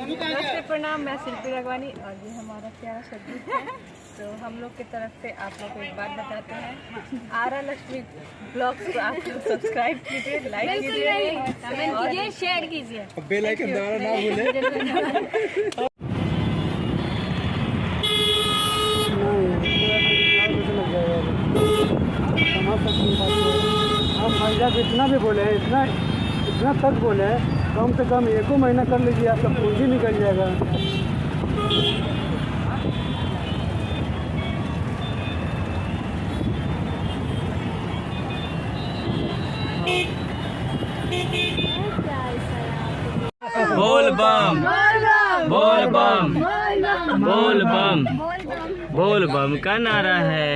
नमस्ते प्रणाम, मैं शिल्पी रगवानी और ये हमारा प्यारा शब्द है। तो हम लोग की तरफ से आप लोग को एक बात बताते हैं, आरा लक्ष्मी ब्लॉग्स को आप लोग सब्सक्राइब कीजिए, लाइक कीजिए, कमेंट कीजिए, शेयर कीजिए, बेल आइकन दबाना ना भूलें। हम फायदा जितना भी बोले हैं इतना तक बोले हैं, कम से कम 1 महीना कर लीजिए, आपका पूंजी निकल जाएगा। बोल बम बोल बम बोल बम बोल बम का नारा है,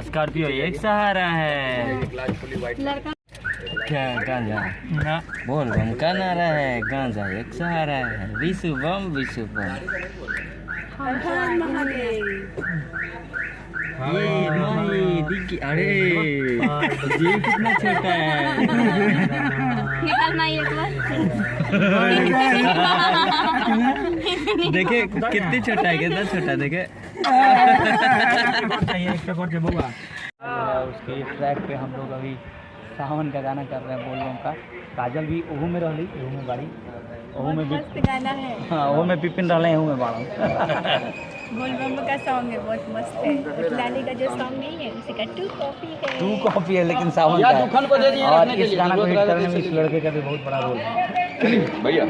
स्कॉर्पियो एक सहारा है। क्या गांजा ना, बोल बम का नारा है, गांजा एक सहारा है, विशु बम विशु बम। अरे ये कितना छोटा है, देखे कितनी छोटा है, कितना छोटा देखे। उसके ट्रैक पे हम लोग अभी सावन का गाना कर रहे हैं, बोल बम का। काजल भी ओहू में रही, ओहू में बाड़ी, ओहू में मस्त गाना है। हाँ, ओहू में पिपिन रहे, ओहू में बाड़ा। बोल बम का सॉन्ग है, बहुत मस्त है। लाली का जो सॉन्ग नहीं है, उसी का 2 कॉपी है, लेकिन सावन का है। और इस गाना को हिट करने में इस लड़के का भी बहुत बड़ा रोल है भैया।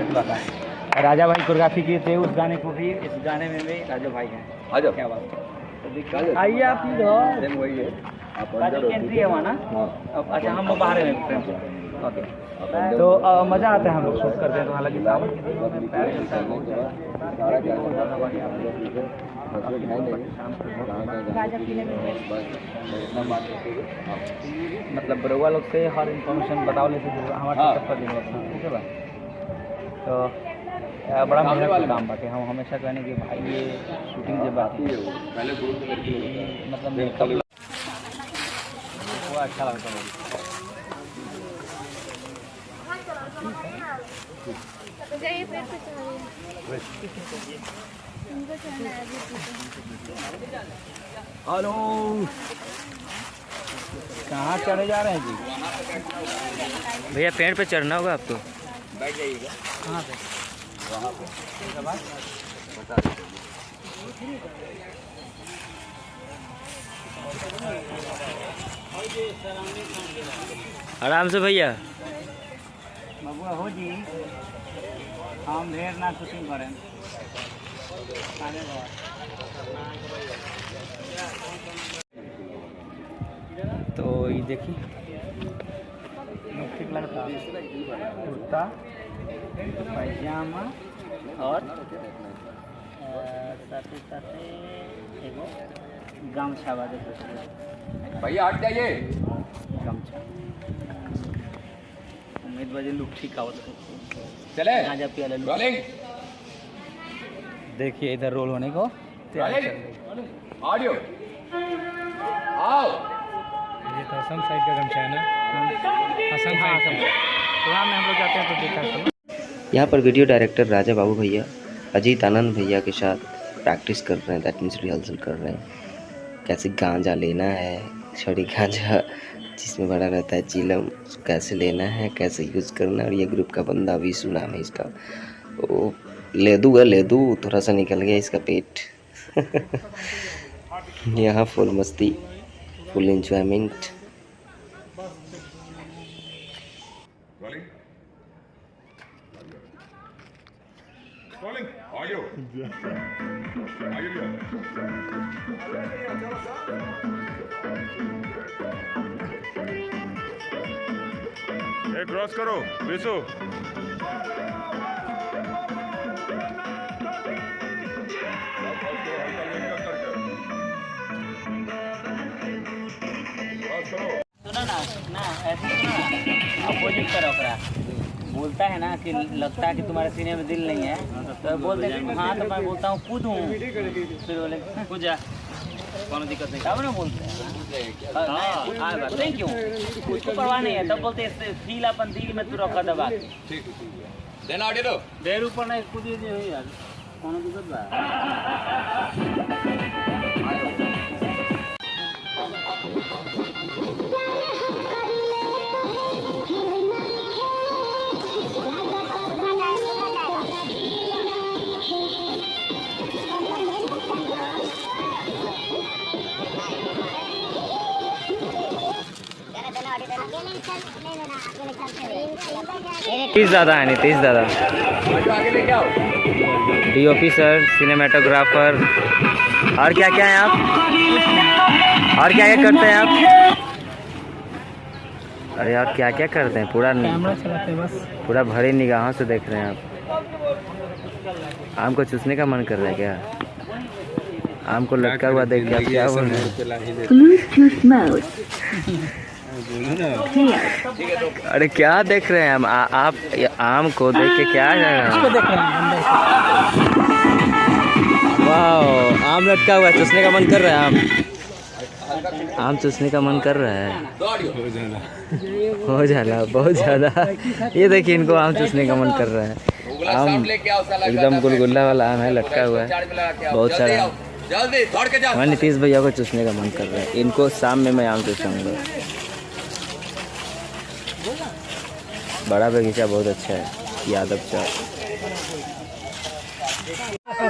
राजा भाई कोरियोग्राफी किए थे उस गाने को भी, इस गाने में भी राजा भाई हैं। आ जाओ, क्या बात है, आइए आप इधर। वही है, एंट्री है वहाँ ना। अच्छा, हम बाहर हैं। ओके, तो मज़ा आता है, हम लोग शूट करते हैं। तो हालांकि सावन के दिन में पैर चलता है बहुत मतलब बरुआ लोग से हर इन्फॉर्मेशन बताओ ले हमारे ठीक है भाई। तो बड़ा मेहनत का काम बाकी हम हमेशा कहने कि भाई ये शूटिंग जब आती है मतलब मेकअप वो अच्छा लगता है। हेलो, कहाँ चढ़े जा रहे हैं जी? भैया पेड़ पे चढ़ना होगा आपको, बैठ जाइएगा। कहाँ पे? वहाँ पे। आराम से भैया। बबुआ हो जी, हम ढेर ना शूटिंग करें। तो ये देखिए ठीक लगता है, कुर्ता पैजामा और साथ एगो गमछा बाजे भैया, हट जाइए। गमछा उम्मीद बजे लुक ठीक आवत चले। गांजा पिया ले रोलिंग, देखिए इधर रोल होने को ऑडियो आओ। ये तो असम साइड का गमछा है ना, असम साइड का। तो वहाँ में हम लोग जाते हैं तो देखा। यहाँ पर वीडियो डायरेक्टर राजा बाबू भैया अजीत आनंद भैया के साथ प्रैक्टिस कर रहे हैं, दैट मीन्स रिहर्सल कर रहे हैं। कैसे गांजा लेना है, छड़ी गांजा जिसमें बड़ा रहता है चिलम, कैसे लेना है, कैसे यूज़ करना है। और ये ग्रुप का बंदा विशु नाम है इसका, वो ले दूँ थोड़ा सा निकल गया इसका पेट। यहाँ फुल मस्ती, फुल एंजॉयमेंट। क्रॉस करो बेसो। ना ऐसे अपोजिट करो, बोलता है ना कि लगता है कि तुम्हारे सीने में दिल नहीं है, तो बोलते हैं हाँ, तो मैं बोलता हूँ खुद हूँ, फिर बोले खुद जा, कौन दिक्कत नहीं, तब ना बोलते हैं थैंक यू, उसको परवाह नहीं है, तब बोलते हैं फील अपन दिल में तू रखा दबा। देर ऊपर नहीं कूदिए जी हुई यार कौन दिक्कत बा तीस ज़्यादा है नीतीश दादा डीओपी सर सिनेमेटोग्राफर और क्या क्या है आप और क्या क्या करते हैं आप अरे आप क्या क्या करते हैं पूरा कैमरा चलाते बस पूरा भरी निगाहों से देख रहे हैं आप आम को चूसने का मन कर रहा है क्या आम को लटका हुआ देख के आप क्या बोल रहे हैं अरे क्या देख रहे हैं हम आप आम को देख के क्या वाह आम लटका हुआ है चूसने का मन कर रहा है आम चूसने का मन कर रहा है हो जाला बहुत ज़्यादा ये देखिए इनको आम चूसने का मन कर रहा है आम एकदम गुलगुल्ला वाला आम है लटका हुआ है बहुत सारा मैं नीतीश भैया को चूसने का मन कर रहा है इनको शाम में मैं आम चूसूंगा बड़ा बगीचा बहुत अच्छा है यादव चौक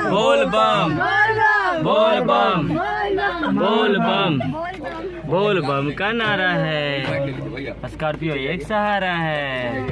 बोल बम बोल बम बोल बम बोल बम का नारा है स्कॉर्पियो एक सहारा है